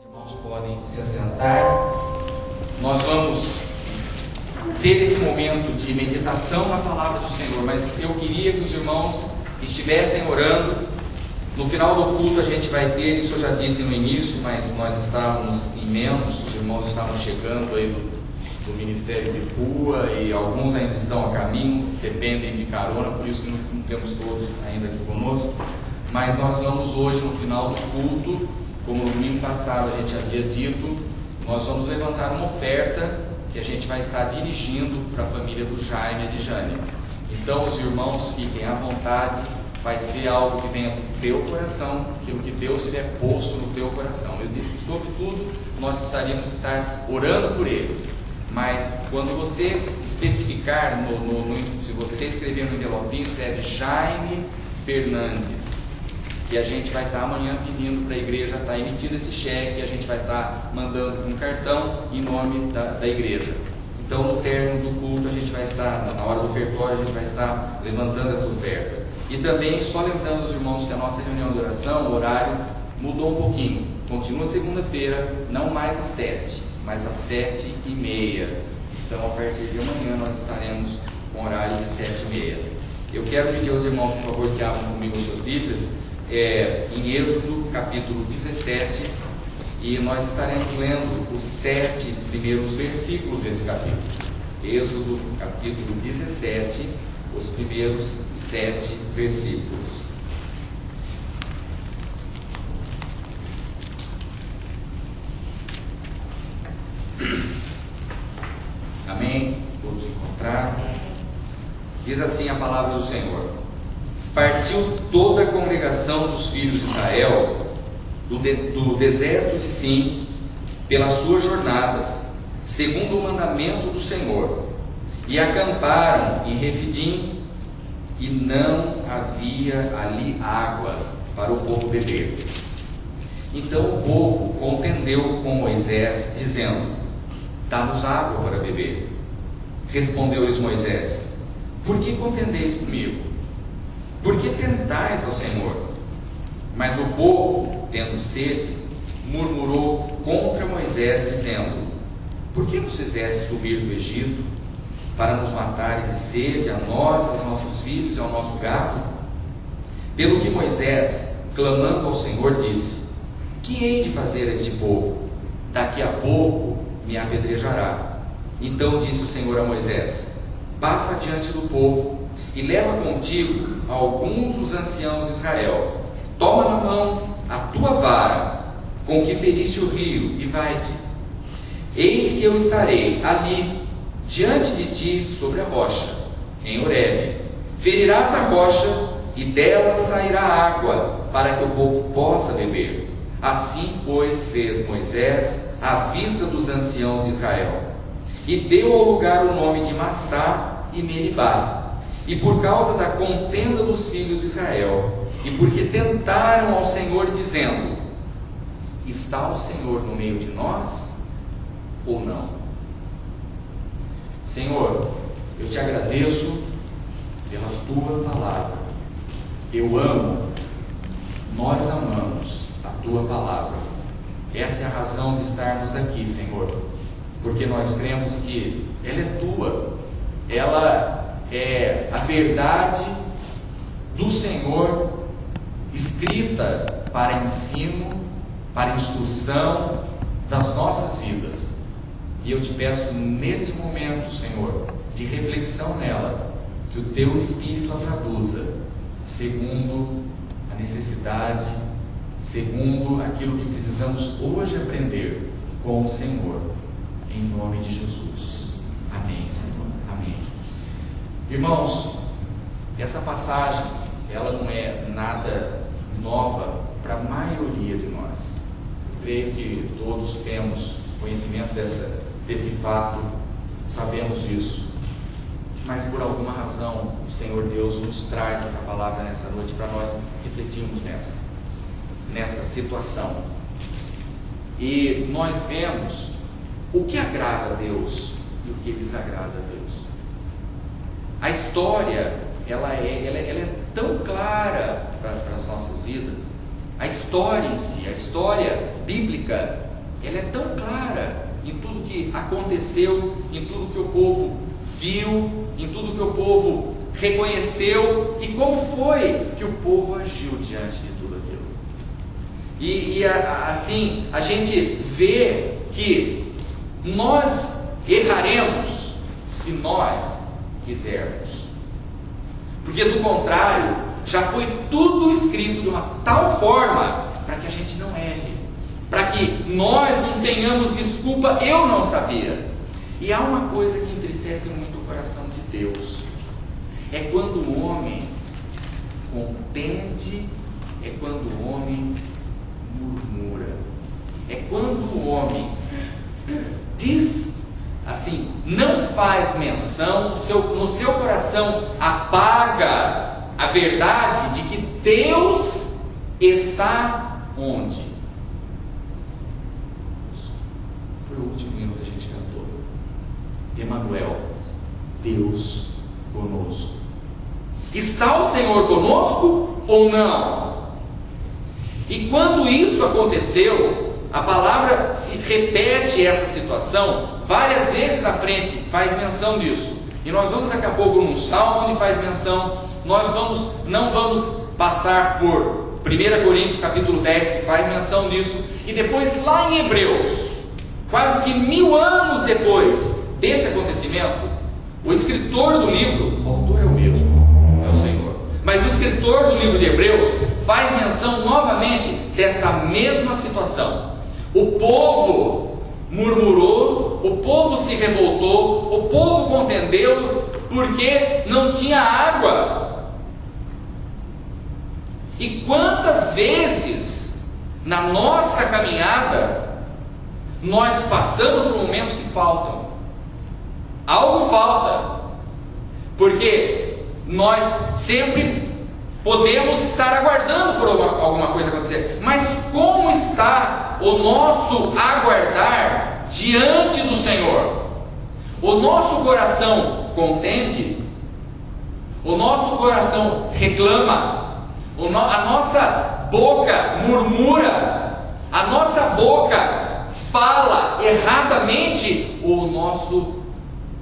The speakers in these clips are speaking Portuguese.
Os irmãos podem se assentar. Nós vamos ter esse momento de meditação na palavra do Senhor, mas eu queria que os irmãos estivessem orando. No final do culto a gente vai ter, isso eu já disse no início, mas nós estávamos em menos, os irmãos estavam chegando aí do Ministério de Rua e alguns ainda estão a caminho, dependem de carona, por isso que não temos todos ainda aqui conosco. Mas nós vamos hoje, no final do culto, como no domingo passado a gente havia dito, nós vamos levantar uma oferta que a gente vai estar dirigindo para a família do Jaime e de Jane. Então os irmãos fiquem à vontade, vai ser algo que venha do teu coração, aquilo que Deus tiver posto no teu coração. Eu disse que, sobretudo, nós precisaríamos estar orando por eles. Mas quando você especificar, se você escrever no envelopinho, escreve Jaime Fernandes, que a gente vai estar amanhã pedindo para a igreja estar emitindo esse cheque, a gente vai estar mandando um cartão em nome da igreja. Então, no término do culto, a gente vai estar, na hora do ofertório, a gente vai estar levantando essa oferta. E também, só lembrando os irmãos que a nossa reunião de oração, o horário mudou um pouquinho. Continua segunda-feira, não mais às 7, mas às 7h30. Então, a partir de amanhã, nós estaremos com horário de 7h30. Eu quero pedir aos irmãos, por favor, que abram comigo as suas Bíblias, em Êxodo, capítulo 17, e nós estaremos lendo os 7 primeiros versículos desse capítulo. Êxodo, capítulo 17, os primeiros 7 versículos. Amém? Todos encontraram? Diz assim a palavra do Senhor: Partiu toda a congregação dos filhos de Israel do deserto de Sim pelas suas jornadas, segundo o mandamento do Senhor, e acamparam em Refidim, e não havia ali água para o povo beber. Então o povo contendeu com Moisés, dizendo: Dá-nos água para beber. Respondeu-lhes Moisés: Por que contendeis comigo? Por que tentais ao Senhor? Mas o povo, tendo sede, murmurou contra Moisés, dizendo: Por que nos fizeste subir do Egito, para nos matares de sede, a nós, aos nossos filhos e ao nosso gado? Pelo que Moisés, clamando ao Senhor, disse: Que hei de fazer a este povo? Daqui a pouco me apedrejará. Então disse o Senhor a Moisés: Passa adiante do povo e leva contigo alguns dos anciãos de Israel. Toma na mão a tua vara, com que feriste o rio, e vai-te. Eis que eu estarei ali, diante de ti, sobre a rocha, em Horebe. Ferirás a rocha, e dela sairá água, para que o povo possa beber. Assim, pois, fez Moisés à vista dos anciãos de Israel, e deu ao lugar o nome de Massá e Meribá. E por causa da contenda dos filhos de Israel, e porque tentaram ao Senhor, dizendo: Está o Senhor no meio de nós, ou não? Senhor, eu te agradeço pela tua palavra. Eu amo, nós amamos a tua palavra. Essa é a razão de estarmos aqui, Senhor, porque nós cremos que ela é tua, ela é a verdade do Senhor, escrita para ensino, para instrução das nossas vidas. E eu te peço nesse momento, Senhor, de reflexão nela, que o teu Espírito a traduza segundo a necessidade, segundo aquilo que precisamos hoje aprender com o Senhor, em nome de Jesus. Amém, Senhor. Amém. Irmãos, essa passagem, ela não é nada nova para a maioria de nós. Eu creio que todos temos conhecimento desse fato, sabemos disso. Mas por alguma razão, o Senhor Deus nos traz essa palavra nessa noite para nós refletirmos nessa situação. E nós vemos o que agrada a Deus e o que desagrada a Deus. A história, ela é tão clara para as nossas vidas. A história em si, a história bíblica, ela é tão clara em tudo que aconteceu, em tudo que o povo viu, em tudo que o povo reconheceu e como foi que o povo agiu diante de tudo aquilo. Assim, a gente vê que nós erraremos se nós quisermos, porque do contrário, já foi tudo escrito de uma tal forma para que a gente não erre, para que nós não tenhamos desculpa, eu não sabia. E há uma coisa que entristece muito o coração de Deus, é quando o homem contende, é quando o homem murmura, é quando o homem diz assim, não faz menção, no seu coração apaga a verdade de que Deus está onde? Foi o último hino que a gente cantou. Emanuel, Deus conosco. Está o Senhor conosco ou não? E quando isso aconteceu, a palavra se repete essa situação várias vezes à frente, faz menção disso. E nós vamos daqui a pouco num salmo onde faz menção. Nós não vamos passar por 1 Coríntios capítulo 10, que faz menção disso. E depois lá em Hebreus, quase que 1000 anos depois desse acontecimento, o escritor do livro, o autor é o mesmo, é o Senhor, mas o escritor do livro de Hebreus faz menção novamente desta mesma situação. O povo murmurou, o povo se revoltou, o povo contendeu, porque não tinha água. E quantas vezes na nossa caminhada nós passamos por momentos que faltam, algo falta, porque nós sempre podemos estar aguardando por alguma coisa acontecer, mas como está o nosso aguardar diante do Senhor? O nosso coração contende? O nosso coração reclama? A nossa boca murmura? A nossa boca fala erradamente? Ou o nosso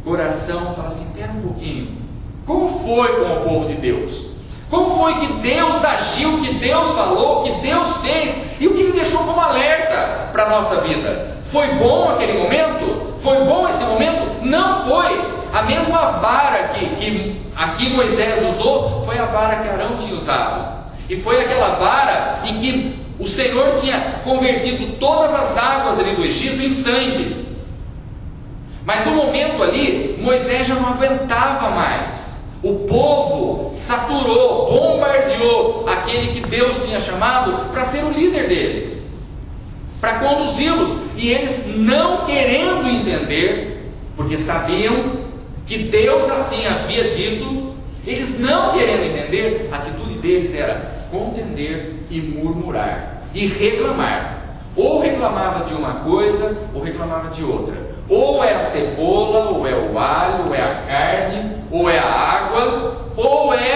coração fala assim, espera um pouquinho, como foi com o povo de Deus? Como foi que Deus agiu, que Deus falou, que Deus fez, e o que Ele deixou como alerta para a nossa vida? Foi bom aquele momento? Foi bom esse momento? Não foi. A mesma vara que aqui Moisés usou, foi a vara que Arão tinha usado. E foi aquela vara em que o Senhor tinha convertido todas as águas ali do Egito em sangue. Mas no momento ali, Moisés já não aguentava mais. O povo saturou, bombardeou aquele que Deus tinha chamado para ser o líder deles, para conduzi-los, e eles não querendo entender, porque sabiam que Deus assim havia dito, eles não querendo entender, a atitude deles era contender e murmurar e reclamar. Ou reclamava de uma coisa, ou reclamava de outra. Ou é a cebola, ou é o alho, ou é a carne, ou é a água, ou é.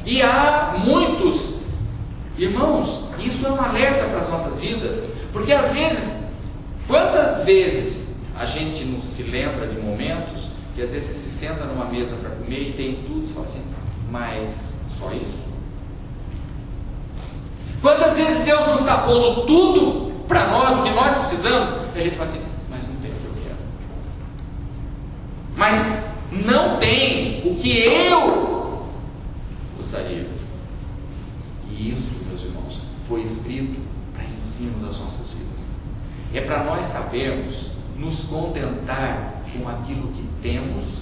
E há muitos, irmãos, isso é um alerta para as nossas vidas, porque às vezes, quantas vezes a gente não se lembra de momentos que às vezes você se senta numa mesa para comer e tem tudo, você fala assim, mas só isso? Quantas vezes Deus não está pondo tudo para nós, o que nós precisamos, e a gente fala assim, mas não tem o que eu quero, mas não tem o que eu gostaria. E isso, meus irmãos, foi escrito para ensino das nossas vidas. É para nós sabermos nos contentar com aquilo que temos,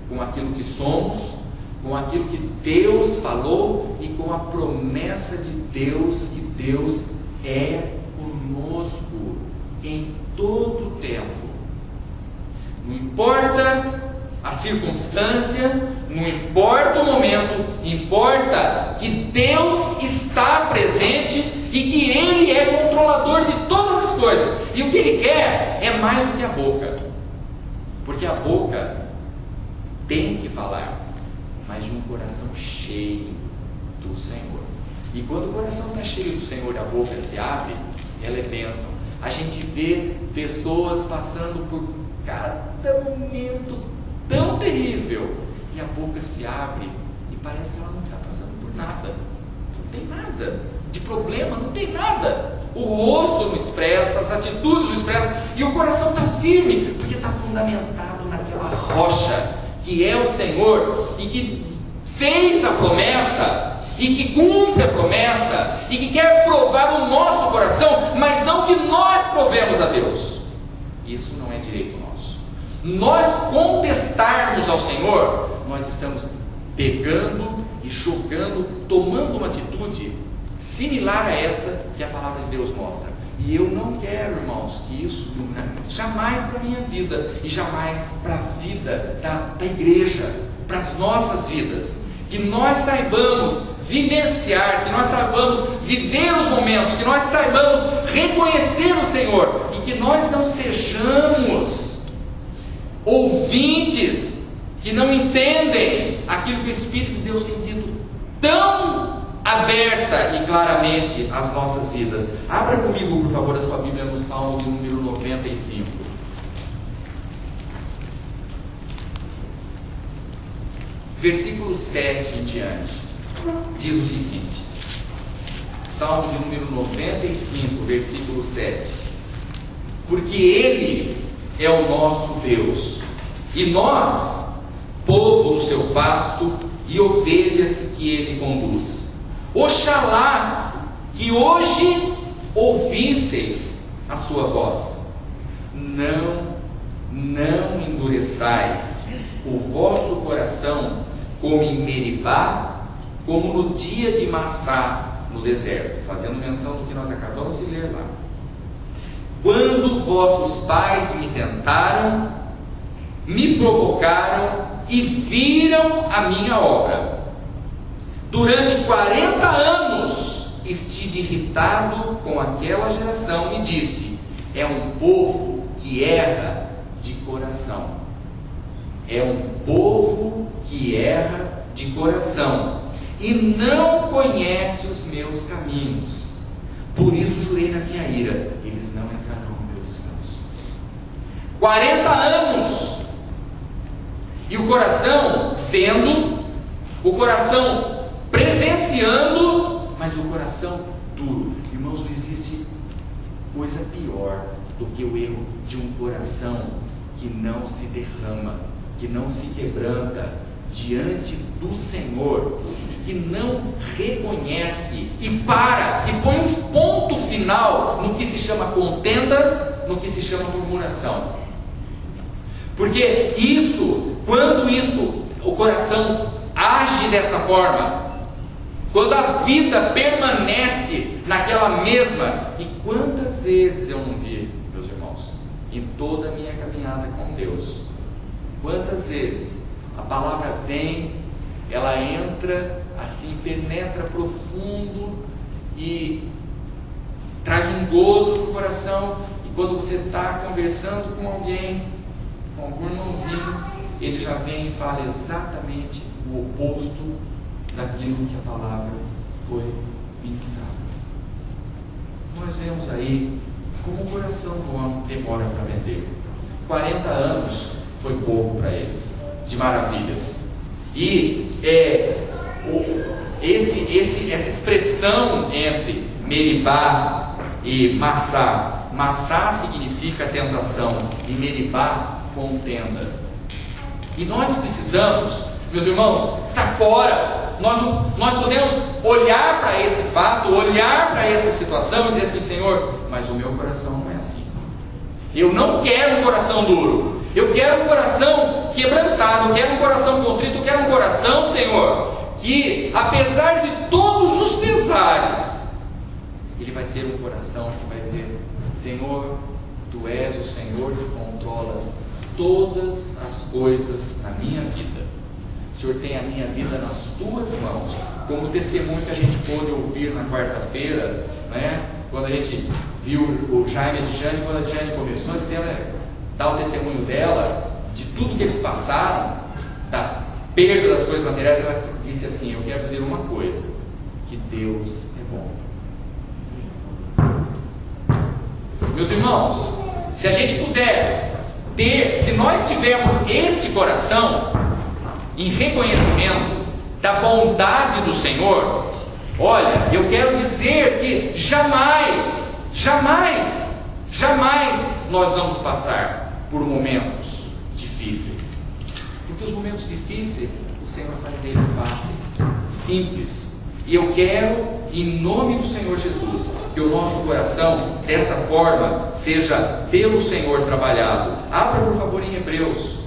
com aquilo que somos, com aquilo que Deus falou e com a promessa de Deus, que Deus é conosco em todo o tempo. Não importa a circunstância, não importa o momento, importa que Deus está presente e que Ele é controlador de todas as coisas. E o que Ele quer é mais do que a boca, porque a boca tem que falar, mas de um coração cheio do Senhor. E quando o coração está cheio do Senhor e a boca se abre, ela é bênção. a gente vê pessoas passando por cada momento tão terrível, e a boca se abre e parece que ela não está passando por nada, não tem nada de problema, não tem nada. O rosto não expressa, as atitudes não expressam, e o coração está firme, porque está fundamentado naquela rocha que é o Senhor, e que fez a promessa, e que cumpre a promessa, e que quer provar o nosso coração, mas não que nós provemos a Deus. Isso não é direito nosso. Nós contestarmos ao Senhor, nós estamos pegando e jogando, tomando uma atitude similar a essa que a palavra de Deus mostra. E eu não quero, irmãos, que isso jamais para a minha vida, e jamais para a vida da igreja, para as nossas vidas, que nós saibamos vivenciar, que nós saibamos viver os momentos, que nós saibamos reconhecer o Senhor, e que nós não sejamos ouvintes que não entendem aquilo que o Espírito de Deus tem dito tão aberta e claramente às nossas vidas. Abra comigo, por favor, a sua Bíblia no Salmo de número 95. Versículo 7 em diante, diz o seguinte: Salmo de número 95, versículo 7: Porque Ele é o nosso Deus, e nós, povo do seu pasto, e ovelhas que Ele conduz. Oxalá que hoje ouvisseis a sua voz. Não endureçais o vosso coração, como em Meribá, como no dia de Massá no deserto, fazendo menção do que nós acabamos de ler lá. Quando vossos pais me tentaram, me provocaram e viram a minha obra. Durante 40 anos estive irritado com aquela geração e disse: é um povo que erra de coração. É um povo que erra de coração e não conhece os meus caminhos. Por isso jurei na minha ira: eles não entrarão no meu descanso. 40 anos, e o coração vendo, o coração presenciando, mas o coração duro. Irmãos, não existe coisa pior do que o erro de um coração que não se derrama, que não se quebranta diante do Senhor, e que não reconhece e para, e põe um ponto final no que se chama contenda, no que se chama murmuração. Porque quando o coração age dessa forma, quando a vida permanece naquela mesma, e quantas vezes eu não vi, meus irmãos, em toda a minha caminhada com Deus, quantas vezes a palavra vem, ela entra assim, penetra profundo e traz um gozo para o coração, e quando você está conversando com alguém, com algum irmãozinho, ele já vem e fala exatamente o oposto daquilo que a palavra foi ministrada. Nós vemos aí como o coração do homem demora para aprender. 40 anos foi pouco para eles, de maravilhas. E essa expressão entre Meribá e Massá. Massá significa tentação e Meribá, contenda. E nós precisamos, meus irmãos, estar fora. Nós podemos olhar para esse fato, olhar para essa situação e dizer assim: Senhor, mas o meu coração não é assim. Eu não quero um coração duro, eu quero um coração quebrantado, eu quero um coração contrito, eu quero um coração, Senhor, que apesar de todos os pesares, ele vai ser um coração que vai dizer: Senhor, Tu és o Senhor que controlas todas as coisas na minha vida. O Senhor tem a minha vida nas Tuas mãos. Como o testemunho que a gente pôde ouvir na quarta-feira, né? Quando a gente viu o Jaime e a Jane, quando a Jane começou a dizer, dar o testemunho dela, de tudo que eles passaram, da perda das coisas materiais, ela disse assim: eu quero dizer uma coisa, que Deus é bom. Meus irmãos, se a gente puder ter, se nós tivermos esse coração em reconhecimento da bondade do Senhor, olha, eu quero dizer que jamais nós vamos passar por momentos difíceis, porque os momentos difíceis o Senhor faz dele fáceis, simples. E eu quero, em nome do Senhor Jesus, que o nosso coração dessa forma seja pelo Senhor trabalhado. Abra por favor em Hebreus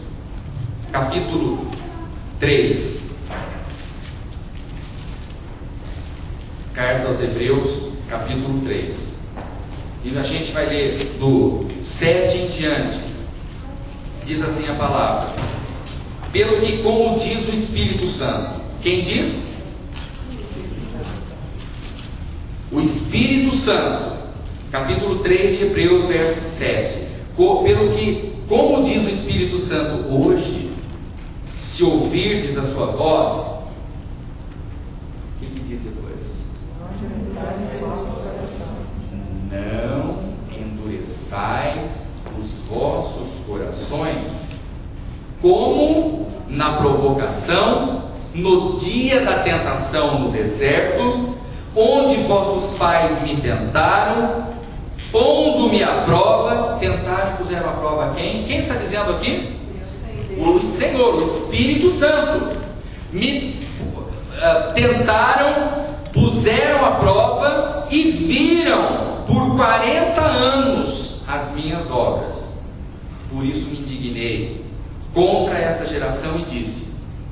capítulo 3, carta aos Hebreus capítulo 3, e a gente vai ler do 7 em diante. Diz assim a palavra: pelo que, como diz o Espírito Santo, quem diz? O Espírito Santo, capítulo 3 de Hebreus, verso 7. Pelo que, como diz o Espírito Santo, hoje, se ouvirdes a sua voz, o que diz depois? Não endureçais os vossos corações, como na provocação, no dia da tentação no deserto, onde vossos pais me tentaram, pondo-me à prova. Tentaram e puseram à prova quem? Quem está dizendo aqui? O Senhor, o Espírito Santo. Me tentaram, puseram à prova e viram por 40 anos as minhas obras. Por isso me indignei contra essa geração e disse: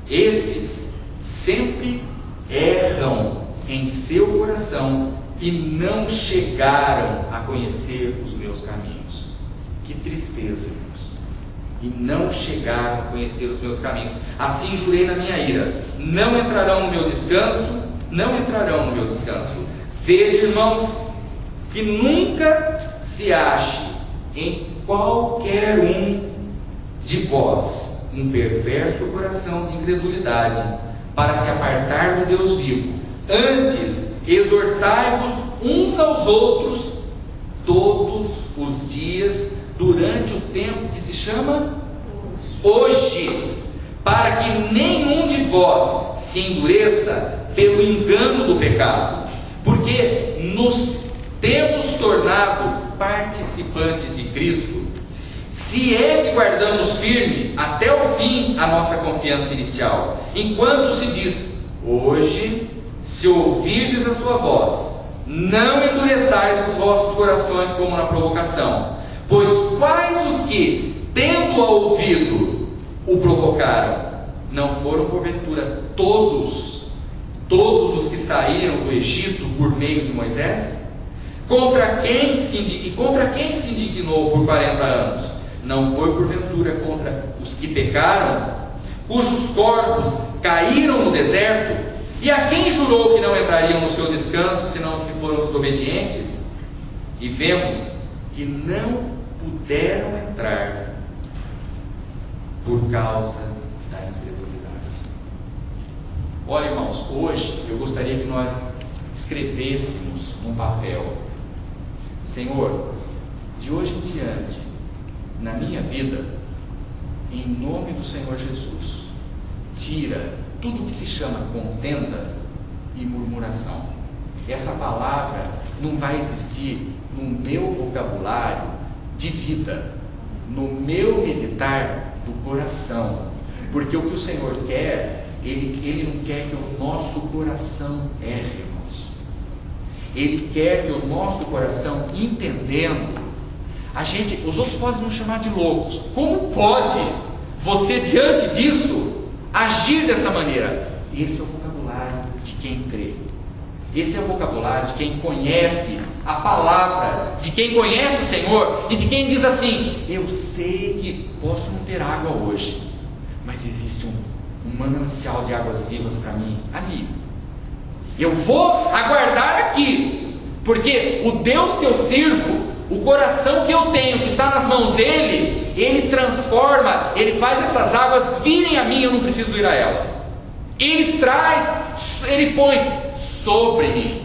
estes sempre erram em seu coração e não chegaram a conhecer os meus caminhos. Que tristeza, irmãos! E não chegaram a conhecer os meus caminhos. Assim jurei na minha ira: não entrarão no meu descanso, não entrarão no meu descanso. Vede, irmãos, que nunca se ache em qualquer um de vós um perverso coração de incredulidade, para se apartar do Deus vivo. Antes, exortai-vos uns aos outros todos os dias, durante o tempo que se chama hoje, para que nenhum de vós se endureça pelo engano do pecado, porque nos temos tornado participantes de Cristo, se é que guardamos firme até o fim a nossa confiança inicial. Enquanto se diz: hoje, se ouvirdes a sua voz, não endureçais os vossos corações como na provocação. Pois quais os que, tendo-a ouvido, o provocaram? Não foram porventura todos os que saíram do Egito por meio de Moisés? Contra quem se indignou por 40 anos? Não foi porventura contra os que pecaram, cujos corpos caíram no deserto? E a quem jurou que não entrariam no seu descanso, senão os que foram desobedientes? E vemos que não puderam entrar por causa da incredulidade. Olha, irmãos, hoje eu gostaria que nós escrevêssemos num papel: Senhor, de hoje em diante, na minha vida, em nome do Senhor Jesus, tira tudo que se chama contenda e murmuração. Essa palavra não vai existir no meu vocabulário de vida, no meu meditar do coração, porque o que o Senhor quer, Ele não quer que o nosso coração erre, irmãos. Ele quer que o nosso coração, entendendo, os outros podem nos chamar de loucos. Como pode você, diante disso, agir dessa maneira? Esse é o vocabulário de quem crê. Esse é o vocabulário de quem conhece a palavra, de quem conhece o Senhor e de quem diz assim: eu sei que posso não ter água hoje, mas existe um manancial de águas vivas para mim ali. Eu vou aguardar aqui, porque o Deus que eu sirvo, o coração que eu tenho, que está nas mãos dele, ele transforma, ele faz essas águas virem a mim, eu não preciso ir a elas. Ele traz, ele põe sobre mim.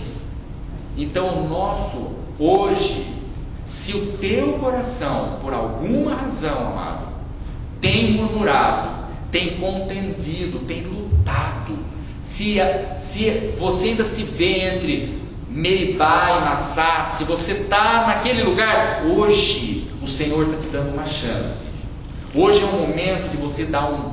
Então o nosso hoje Se o teu coração, por alguma razão, amado, tem murmurado, tem contendido, tem lutado, se você ainda se vê entre Meribá e Massá, se você está naquele lugar, hoje o Senhor está te dando uma chance. Hoje é o momento de você dar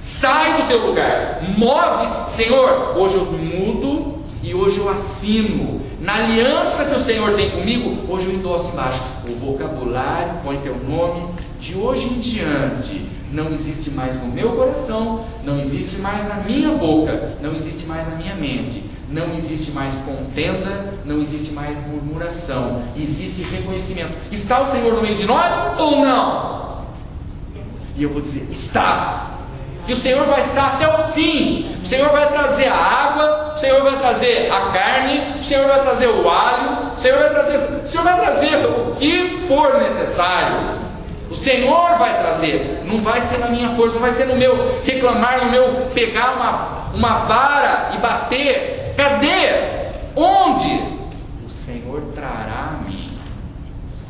sai do teu lugar, move-se. Senhor, hoje eu mudo e hoje eu assino na aliança que o Senhor tem comigo. Hoje eu endosso embaixo o vocabulário, põe teu nome. De hoje em diante não existe mais no meu coração, não existe mais na minha boca, não existe mais na minha mente, não existe mais contenda, não existe mais murmuração, existe reconhecimento. Está o Senhor no meio de nós ou não? E eu vou dizer, está. E o Senhor vai estar até o fim. O Senhor vai trazer a água, o Senhor vai trazer a carne, o Senhor vai trazer o alho, o Senhor vai trazer o que for necessário. O Senhor vai trazer. Não vai ser na minha força, não vai ser no meu reclamar, no meu pegar uma vara e bater. Cadê? Onde? O Senhor trará a mim.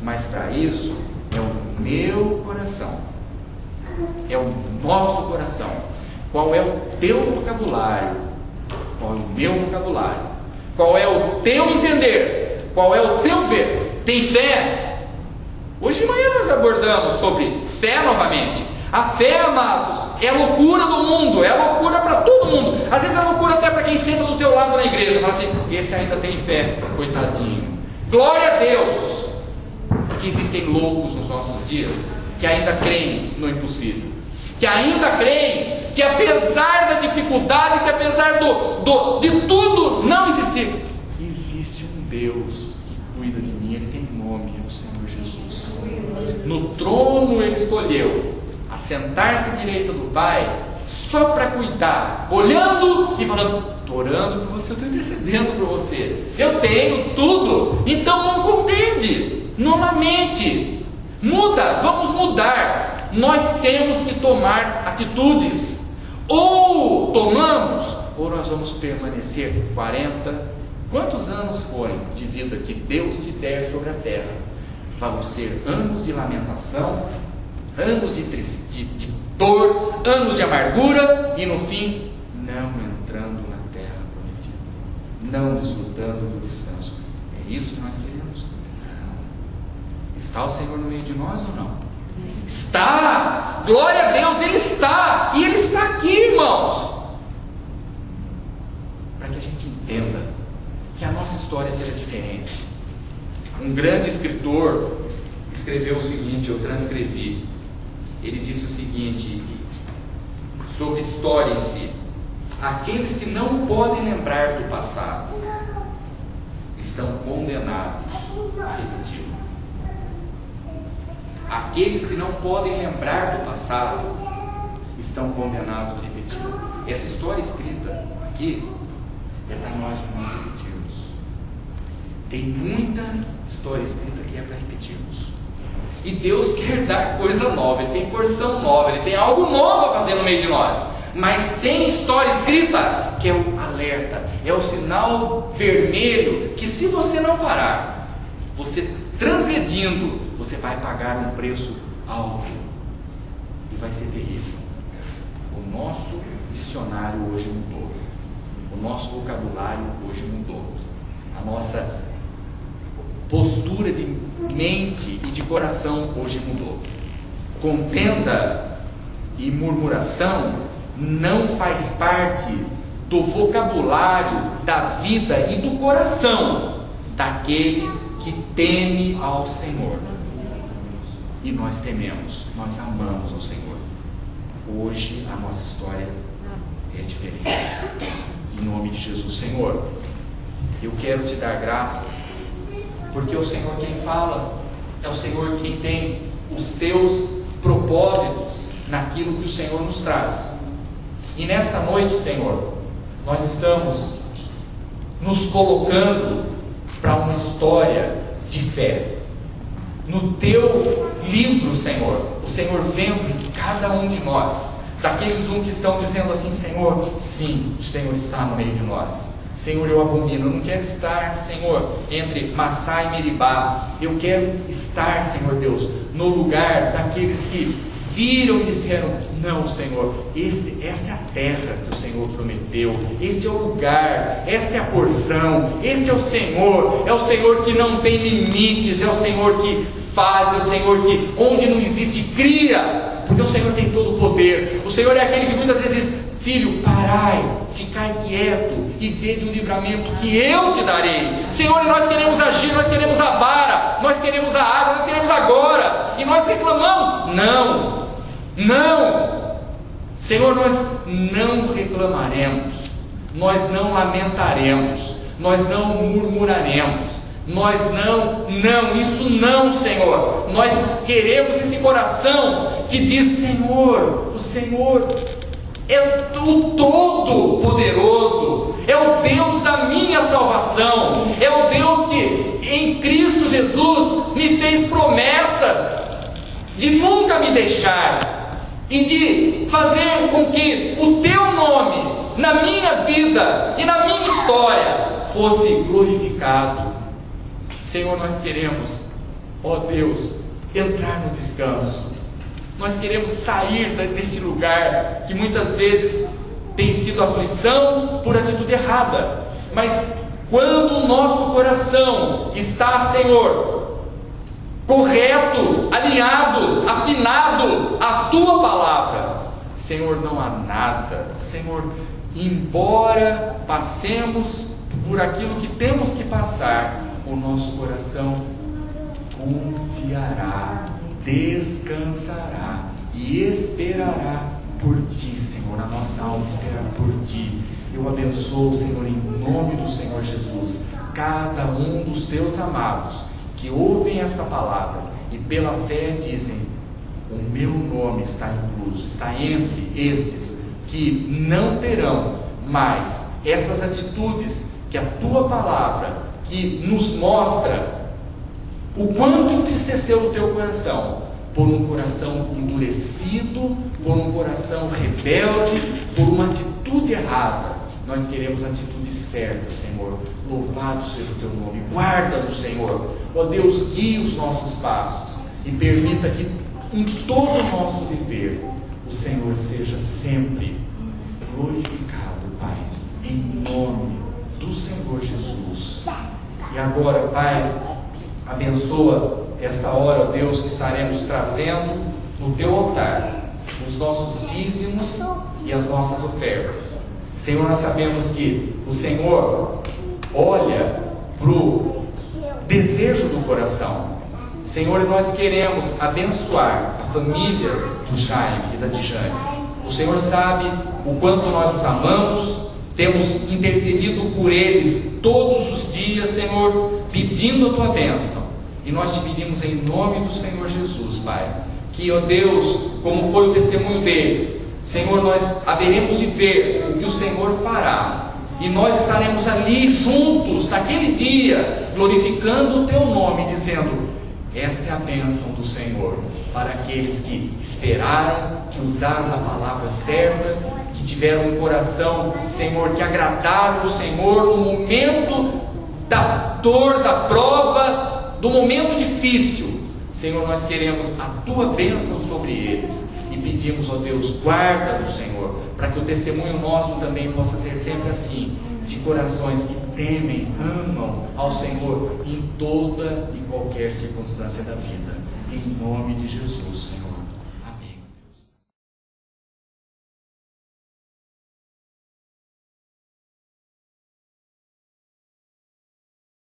Mas para isso é o meu coração, é o nosso coração. Qual é o teu vocabulário? Qual é o meu vocabulário? Qual é o teu entender? Qual é o teu ver? Tem fé? Hoje de manhã nós abordamos sobre fé novamente. A fé, amados, é a loucura do mundo, é a loucura para todo mundo. Às vezes é loucura até para quem senta do teu lado na igreja. Fala assim, esse ainda tem fé, coitadinho. Glória a Deus que existem loucos nos nossos dias, que ainda creem no impossível, que ainda creem que apesar da dificuldade, que apesar de tudo não existir, existe um Deus que cuida de mim. Ele tem nome, é o Senhor Jesus. No trono Ele escolheu assentar-se à direita do Pai, só para cuidar, olhando e falando, estou orando por você, estou intercedendo por você, eu tenho tudo. Então não contende, não lamente, muda, vamos mudar. Nós temos que tomar atitudes, ou tomamos, ou nós vamos permanecer 40, quantos anos forem de vida que Deus te der sobre a terra, vão ser anos de lamentação, anos de dor, anos de amargura, e no fim, não entrando na terra prometida, não desfrutando do descanso. É isso que nós queremos? Não. Está o Senhor no meio de nós ou não? Está! Glória a Deus, Ele está! E Ele está aqui, irmãos, para que a gente entenda que a nossa história seja diferente. Um grande escritor escreveu o seguinte, eu transcrevi. Ele disse o seguinte sobre história em si: aqueles que não podem lembrar do passado estão condenados a repeti-lo. Aqueles que não podem lembrar do passado estão condenados a repeti-lo. Essa história escrita aqui é para nós não repetirmos. Tem muita história escrita que é para repetirmos. E Deus quer dar coisa nova, Ele tem porção nova, Ele tem algo novo a fazer no meio de nós. Mas tem história escrita que é o alerta, é o sinal vermelho, que se você não parar, você transgredindo, você vai pagar um preço alto e vai ser terrível. O nosso dicionário hoje mudou, o nosso vocabulário hoje mudou, a nossa postura de mente e de coração hoje mudou. Contenda e murmuração não faz parte do vocabulário da vida e do coração daquele que teme ao Senhor. E nós tememos, nós amamos o Senhor. Hoje a nossa história é diferente. Em nome de Jesus, Senhor, eu quero te dar graças, porque é o Senhor quem fala, é o Senhor quem tem os teus propósitos naquilo que o Senhor nos traz. E nesta noite, Senhor, nós estamos nos colocando para uma história de fé. No teu livro, Senhor, o Senhor vendo em cada um de nós, daqueles que estão dizendo assim: Senhor, sim, o Senhor está no meio de nós. Senhor, eu abomino, eu não quero estar, Senhor, entre Massá e Meribá. Eu quero estar, Senhor Deus, no lugar daqueles que viram e disseram: não, Senhor, esta é a terra que o Senhor prometeu, este é o lugar, esta é a porção, este é o Senhor que não tem limites, é o Senhor que faz, é o Senhor que onde não existe cria, porque o Senhor tem todo o poder. O Senhor é aquele que muitas vezes diz: filho, parai, ficai quieto e vede o livramento que eu te darei. Senhor, nós queremos agir, nós queremos a vara, nós queremos a água, nós queremos agora, e nós reclamamos: não, Senhor, nós não reclamaremos, nós não lamentaremos, nós não murmuraremos, isso não, Senhor. Nós queremos esse coração que diz: Senhor, o Senhor é o Todo-Poderoso, é o Deus da minha salvação, é o Deus que em Cristo Jesus me fez promessas de nunca me deixar e de fazer com que o Teu nome na minha vida e na minha história fosse glorificado. Senhor, nós queremos, ó Deus, entrar no descanso. Nós queremos sair desse lugar que muitas vezes tem sido aflição por atitude errada. Mas quando o nosso coração está, Senhor, correto, alinhado, afinado à Tua palavra, Senhor, não há nada, Senhor, embora passemos por aquilo que temos que passar, o nosso coração confiará, descansará e esperará por Ti, Senhor. A nossa alma espera por Ti. Eu abençoo, Senhor, em nome do Senhor Jesus, cada um dos Teus amados que ouvem esta palavra e pela fé dizem: o meu nome está incluso, está entre estes que não terão mais essas atitudes que a Tua palavra, que nos mostra o quanto entristeceu o teu coração, por um coração endurecido, por um coração rebelde, por uma atitude errada. Nós queremos a atitude certa, Senhor. Louvado seja o Teu nome. Guarda-nos, Senhor. Ó Deus, guie os nossos passos e permita que em todo o nosso viver o Senhor seja sempre glorificado, Pai, em nome do Senhor Jesus. E agora, Pai, abençoa esta hora, ó Deus, que estaremos trazendo no Teu altar os nossos dízimos e as nossas ofertas. Senhor, nós sabemos que o Senhor olha para o desejo do coração. Senhor, nós queremos abençoar a família do Jaime e da Dijane. O Senhor sabe o quanto nós os amamos, temos intercedido por eles todos os dias, Senhor, pedindo a Tua bênção. E nós te pedimos em nome do Senhor Jesus, Pai, que, ó Deus, como foi o testemunho deles, Senhor, nós haveremos de ver o que o Senhor fará, e nós estaremos ali juntos, naquele dia, glorificando o Teu nome, dizendo: esta é a bênção do Senhor, para aqueles que esperaram, que usaram a palavra certa, que tiveram um coração, Senhor, que agradaram o Senhor no momento da dor, da prova, do momento difícil. Senhor, nós queremos a Tua bênção sobre eles e pedimos, ó Deus, guarda-nos, Senhor, para que o testemunho nosso também possa ser sempre assim, de corações que temem, amam ao Senhor em toda e qualquer circunstância da vida. Em nome de Jesus, Senhor.